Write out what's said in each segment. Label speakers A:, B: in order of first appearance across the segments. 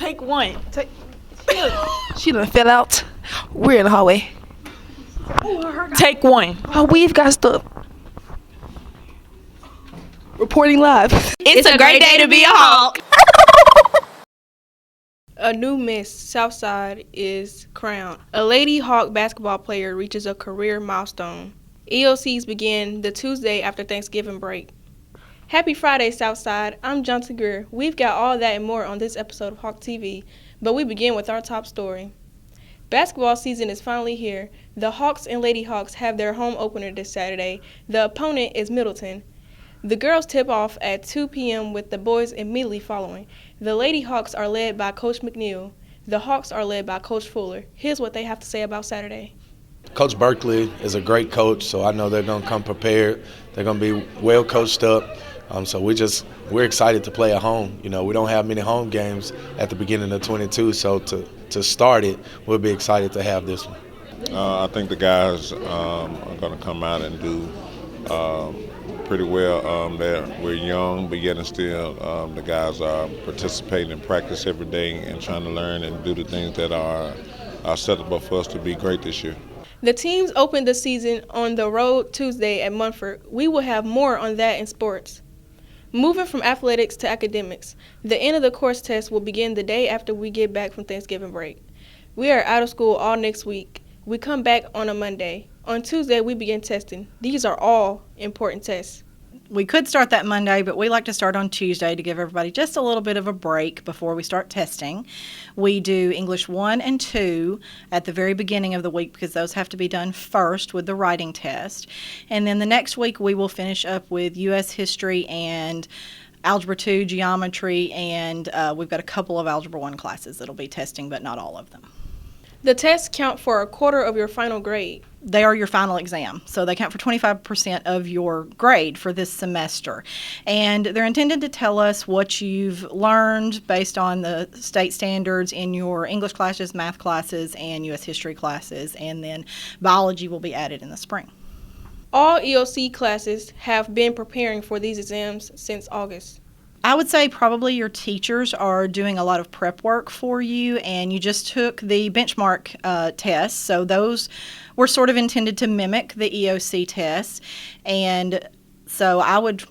A: Take one.
B: She done fell out. We're in the hallway.
A: Take one.
B: Oh, we've got stuff. Reporting live.
A: It's a great day to be a Hawk.
C: A new Miss South Side is crowned. A Lady Hawk basketball player reaches a career milestone. EOCs begin the Tuesday after Thanksgiving break. Happy Friday, Southside. I'm Juanta Greer. We've got all that and more on this episode of Hawk TV, but we begin with our top story. Basketball season is finally here. The Hawks and Lady Hawks have their home opener this Saturday. The opponent is Middleton. The girls tip off at 2 p.m. with the boys immediately following. The Lady Hawks are led by Coach McNeil. The Hawks are led by Coach Fuller. Here's what they have to say about Saturday.
D: Coach Berkeley is a great coach, so I know they're going to come prepared. They're going to be well coached up. So we're excited to play at home. You know, we don't have many home games at the beginning of 22, so to start it, we'll be excited to have this one.
E: I think the guys are going to come out and do pretty well. We're young, but yet and still the guys are participating in practice every day and trying to learn and do the things that are set up for us to be great this year.
C: The teams opened the season on the road Tuesday at Munford. We will have more on that in sports. Moving from athletics to academics, the end of the course test will begin the day after we get back from Thanksgiving break. We are out of school all next week. We come back on a Monday. On Tuesday, we begin testing. These are all important tests.
F: We could start that Monday, but we like to start on Tuesday to give everybody just a little bit of a break before we start testing. We do English 1 and 2 at the very beginning of the week because those have to be done first with the writing test. And then the next week we will finish up with U.S. history and Algebra 2, geometry, and we've got a couple of Algebra 1 classes that'll be testing, but not all of them.
C: The tests count for a quarter of your final grade.
F: They are your final exam, so they count for 25% of your grade for this semester. And they're intended to tell us what you've learned based on the state standards in your English classes, math classes, and U.S. history classes, and then biology will be added in the spring.
C: All EOC classes have been preparing for these exams since August.
F: I would say probably your teachers are doing a lot of prep work for you, and you just took the benchmark tests. So those were sort of intended to mimic the EOC tests. And so I would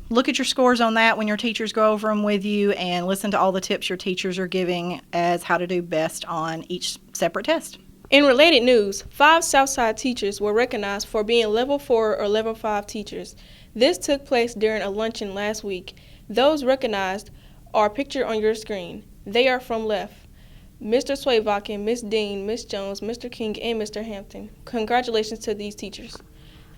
F: look at your scores on that when your teachers go over them with you and listen to all the tips your teachers are giving as how to do best on each separate test.
C: In related news, 5 Southside teachers were recognized for being Level 4 or Level 5 teachers. This took place during a luncheon last week. Those recognized are pictured on your screen. They are from left. Mr. Swayvakin, Miss Dean, Miss Jones, Mr. King, and Mr. Hampton. Congratulations to these teachers.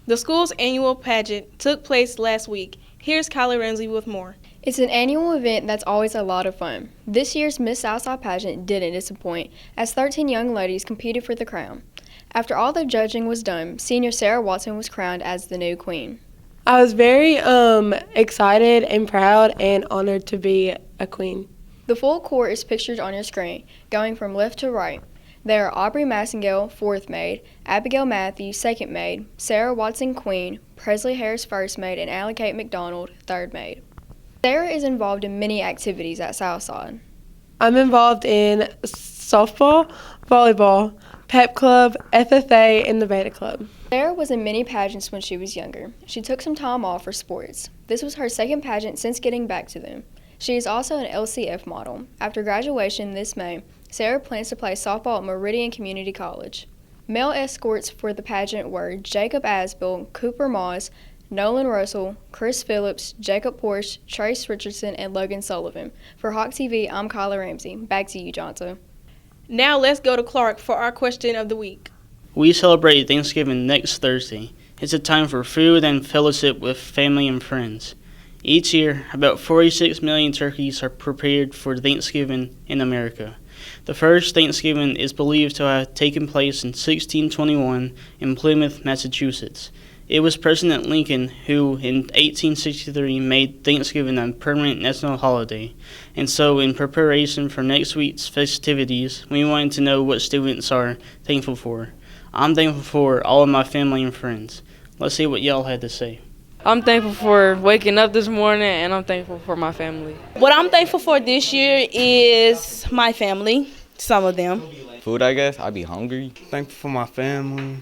C: The school's annual pageant took place last week. Here's Kylie Ramsey with more.
G: It's an annual event that's always a lot of fun. This year's Miss South Side Pageant didn't disappoint, as 13 young ladies competed for the crown. After all the judging was done, senior Sarah Watson was crowned as the new queen.
H: I was very excited and proud and honored to be a queen.
G: The full court is pictured on your screen, going from left to right. There are Aubrey Massengale, 4th maid, Abigail Matthews, 2nd maid, Sarah Watson, queen, Presley Harris, 1st maid, and Allie Kate McDonald, 3rd maid. Sarah is involved in many activities at Southside.
H: I'm involved in softball, volleyball, pep club, FFA, and the Beta Club.
G: Sarah was in many pageants when she was younger. She took some time off for sports. This was her second pageant since getting back to them. She is also an LCF model. After graduation this May, Sarah plans to play softball at Meridian Community College. Male escorts for the pageant were Jacob Asbill, Cooper Moss, Nolan Russell, Chris Phillips, Jacob Porsche, Trace Richardson, and Logan Sullivan. For Hawk TV, I'm Kyla Ramsey. Back to you, Jonta.
C: Now let's go to Clark for our question of the week.
I: We celebrate Thanksgiving next Thursday. It's a time for food and fellowship with family and friends. Each year, about 46 million turkeys are prepared for Thanksgiving in America. The first Thanksgiving is believed to have taken place in 1621 in Plymouth, Massachusetts. It was President Lincoln who, in 1863, made Thanksgiving a permanent national holiday. And so, in preparation for next week's festivities, we wanted to know what students are thankful for. I'm thankful for all of my family and friends. Let's see what y'all had to say.
J: I'm thankful for waking up this morning, and I'm thankful for my family.
A: What I'm thankful for this year is my family, some of them.
K: Food, I guess. I be hungry.
L: Thankful for my family,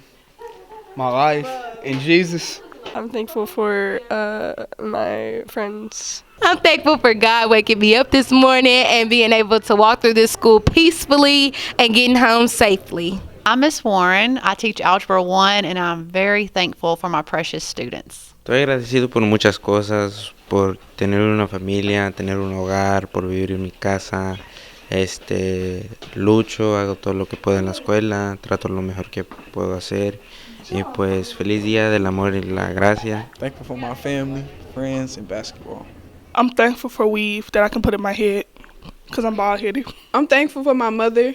L: my life, and Jesus.
H: I'm thankful for my friends.
B: I'm thankful for God waking me up this morning and being able to walk through this school peacefully and getting home safely.
M: I'm Miss Warren. I teach Algebra 1, and I'm very thankful for my precious students.
N: Estoy agradecido por muchas cosas, por tener una familia, tener un hogar, por vivir en mi casa. Lucho, hago todo lo que puedo en la escuela, trato lo mejor que puedo hacer. Y pues feliz día del amor y la gracia.
L: Thankful for my family, friends, and basketball.
O: I'm thankful for weave that I can put in my head because I'm bald-headed.
P: I'm thankful for my mother.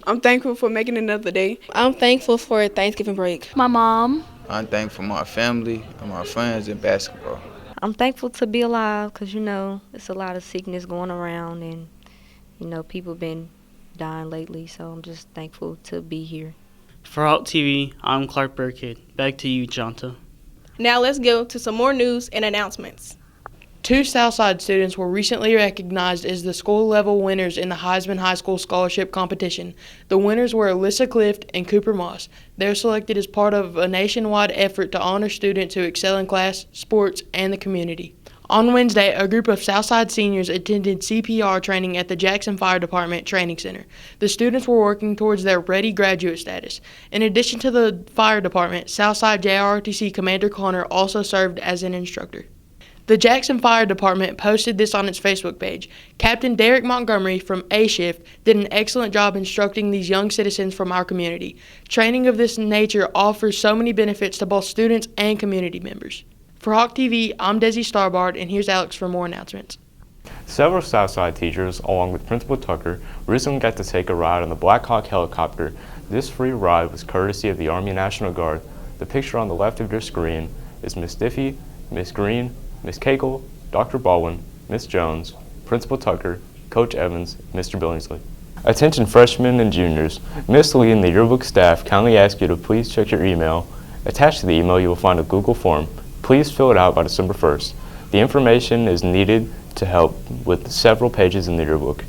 P: I'm thankful for making another day.
C: I'm thankful for Thanksgiving break.
Q: My mom.
L: I'm thankful for my family and my friends and basketball.
R: I'm thankful to be alive because, it's a lot of sickness going around and, people been dying lately. So I'm just thankful to be here.
I: For Hawk TV, I'm Clark Burkett. Back to you, Juanta.
C: Now let's go to some more news and announcements.
S: 2 Southside students were recently recognized as the school-level winners in the Heisman High School Scholarship Competition. The winners were Alyssa Clift and Cooper Moss. They were selected as part of a nationwide effort to honor students who excel in class, sports, and the community. On Wednesday, a group of Southside seniors attended CPR training at the Jackson Fire Department Training Center. The students were working towards their ready graduate status. In addition to the fire department, Southside JROTC Commander Connor also served as an instructor. The Jackson Fire Department posted this on its Facebook page. Captain Derek Montgomery from A Shift did an excellent job instructing these young citizens from our community. Training of this nature offers so many benefits to both students and community members. For Hawk TV, I'm Desi Starbard, and here's Alex for more announcements.
T: Several Southside teachers, along with Principal Tucker, recently got to take a ride on the Black Hawk helicopter. This free ride was courtesy of the Army National Guard. The picture on the left of your screen is Miss Diffie, Miss Green, Miss Cagle, Dr. Baldwin, Miss Jones, Principal Tucker, Coach Evans, Mr. Billingsley. Attention freshmen and juniors, Miss Lee and the yearbook staff kindly ask you to please check your email. Attached to the email you will find a Google form. Please fill it out by December 1st. The information is needed to help with several pages in the yearbook.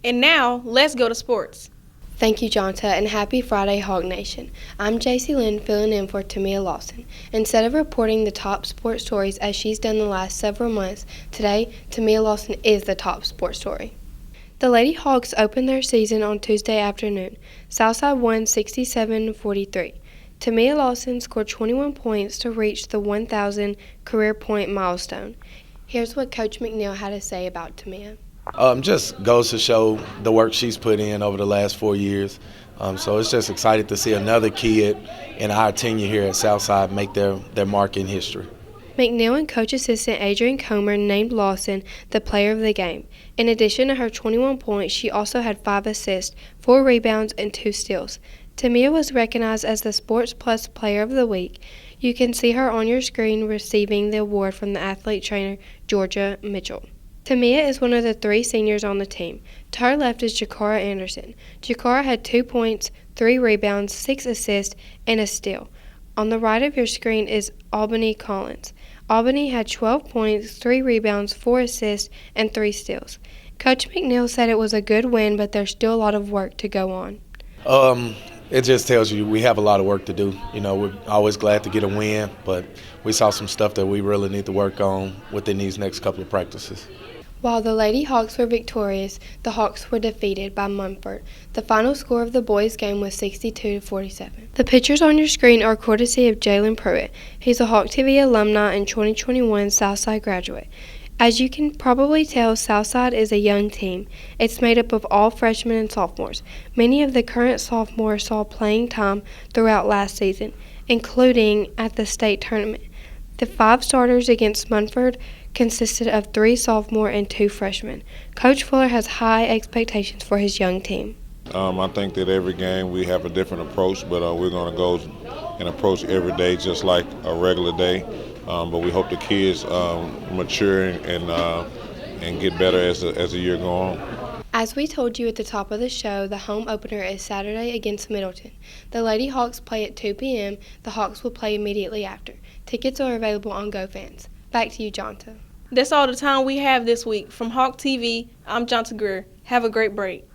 C: And now, let's go to sports.
U: Thank you, Jonta, and happy Friday, Hawk Nation. I'm JC Lynn filling in for Tamia Lawson. Instead of reporting the top sports stories as she's done the last several months, today, Tamia Lawson is the top sports story. The Lady Hawks opened their season on Tuesday afternoon. Southside won 67-43. Tamia Lawson scored 21 points to reach the 1,000 career point milestone. Here's what Coach McNeil had to say about Tamia.
D: Just goes to show the work she's put in over the last 4 years. So it's just excited to see another kid in our tenure here at Southside make their mark in history.
U: McNeil and coach assistant Adrian Comer named Lawson the player of the game. In addition to her 21 points, she also had 5 assists, 4 rebounds, and 2 steals. Tamia was recognized as the Sports Plus Player of the Week. You can see her on your screen receiving the award from the athlete trainer Georgia Mitchell. Tamia is one of the 3 seniors on the team. To her left is Jakara Anderson. Jakara had 2 points, 3 rebounds, 6 assists, and a steal. On the right of your screen is Albany Collins. Albany had 12 points, 3 rebounds, 4 assists, and 3 steals. Coach McNeil said it was a good win, but there's still a lot of work to go on.
D: It just tells you we have a lot of work to do. We're always glad to get a win, but we saw some stuff that we really need to work on within these next couple of practices.
U: While the Lady Hawks were victorious, the Hawks were defeated by Munford. The final score of the boys' game was 62-47. The pictures on your screen are courtesy of Jalen Pruitt. He's a Hawk TV alumni and 2021 Southside graduate. As you can probably tell, Southside is a young team. It's made up of all freshmen and sophomores. Many of the current sophomores saw playing time throughout last season, including at the state tournament. The 5 starters against Munford consisted of 3 sophomore and 2 freshmen. Coach Fuller has high expectations for his young team.
E: I think that every game we have a different approach, but we're going to go and approach every day just like a regular day. But we hope the kids mature and get better as the year goes on.
U: As we told you at the top of the show, the home opener is Saturday against Middleton. The Lady Hawks play at 2 p.m. The Hawks will play immediately after. Tickets are available on GoFans. Back to you, Jonta.
C: That's all the time we have this week. From Hawk TV, I'm Juanta Greer. Have a great break.